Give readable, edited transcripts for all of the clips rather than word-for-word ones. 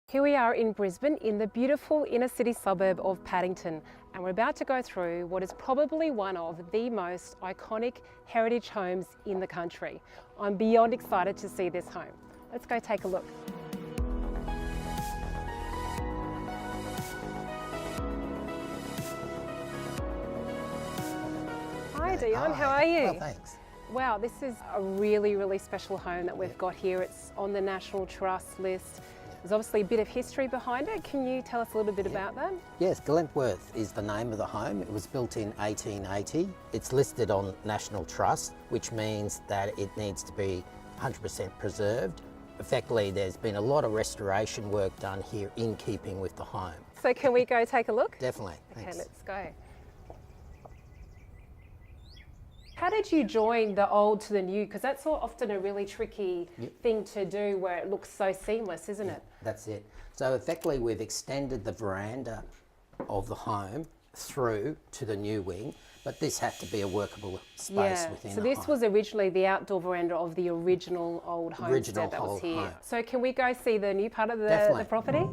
Here we are in Brisbane in the beautiful inner city suburb of Paddington, and we're about to go through what is probably one of the most iconic heritage homes in the country. I'm beyond excited to see this home. Let's go take a look. Hi Dion, how are you? Well, thanks. Wow, this is a really special home that we've got here. It's on the National Trust list. There's obviously a bit of history behind it. Can you tell us a little bit about that? Yes, Glentworth is the name of the home. It was built in 1880. It's listed on National Trust, which means that it needs to be 100% preserved. Effectively, there's been a lot of restoration work done here in keeping with the home. So can we go take a look? Definitely, Okay, thanks. let's go. How did you join the old to the new? Because that's often a really tricky thing to do where it looks so seamless, isn't it? That's it. So effectively, we've extended the veranda of the home through to the new wing, but this had to be a workable space within so the this home. was originally the outdoor veranda of the original old homestead that was here. home. So can we go see the new part of the property?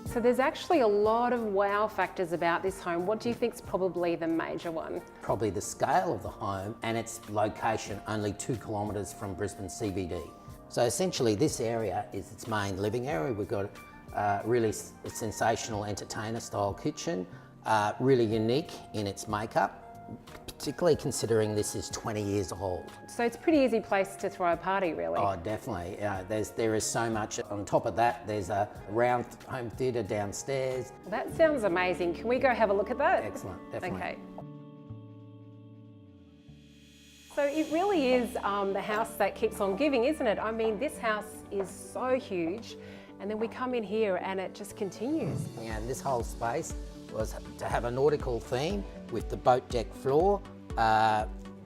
So there's actually a lot of wow factors about this home. What do you think is probably the major one? Probably the scale of the home and its location, only 2 kilometres from Brisbane CBD. So essentially this area is its main living area. We've got a really sensational entertainer style kitchen, really unique in its makeup, particularly considering this is 20 years old. So it's a pretty easy place to throw a party, really. Oh, definitely. There is so much. On top of that, there's a round home theatre downstairs. That sounds amazing. Can we go have a look at that? Excellent, definitely. Okay. So it really is the house that keeps on giving, isn't it? I mean, this house is so huge, and then we come in here and it just continues. Yeah, and this whole space was to have a nautical theme with the boat deck floor,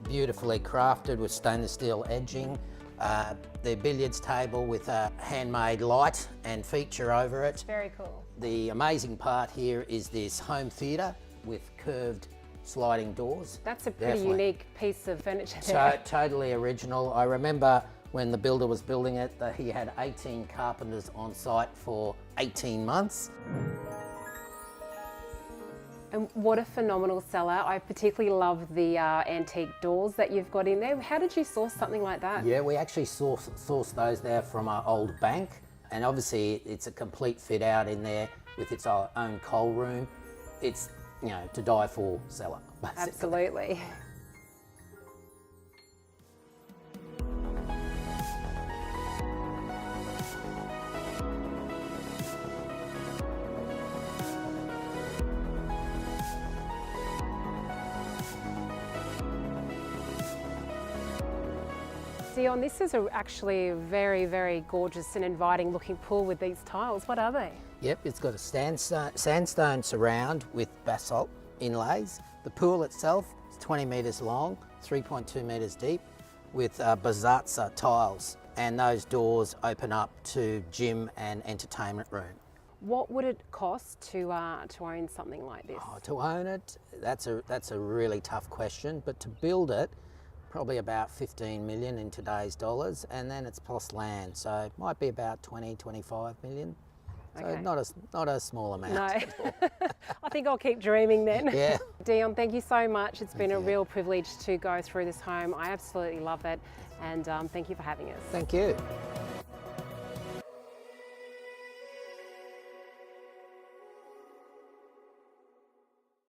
beautifully crafted with stainless steel edging, the billiards table with a handmade light and feature over it. Very cool. The amazing part here is this home theatre with curved sliding doors. That's a pretty unique piece of furniture there. Totally original. I remember when the builder was building it that he had 18 carpenters on site for 18 months. And what a phenomenal seller. I particularly love the antique doors that you've got in there. How did you source something like that? Yeah, we actually sourced those there from our old bank. And obviously it's a complete fit out in there with its own coal room. It's, you know, to die for seller, basically. Absolutely. Dion, this is actually a very gorgeous and inviting looking pool with these tiles. What are they? Yep, it's got a sandstone surround with basalt inlays. The pool itself is 20 metres long, 3.2 metres deep, with Bazatza tiles, and those doors open up to gym and entertainment room. What would it cost to own something like this? Oh, to own it, that's a really tough question, but to build it, probably about 15 million in today's dollars, and then it's plus land, so it might be about 20-25 million. So Okay. not a small amount. No, at all. I think I'll keep dreaming then. Yeah. Dion, thank you so much. It's been a real privilege to go through this home. I absolutely love it, and thank you for having us. Thank you.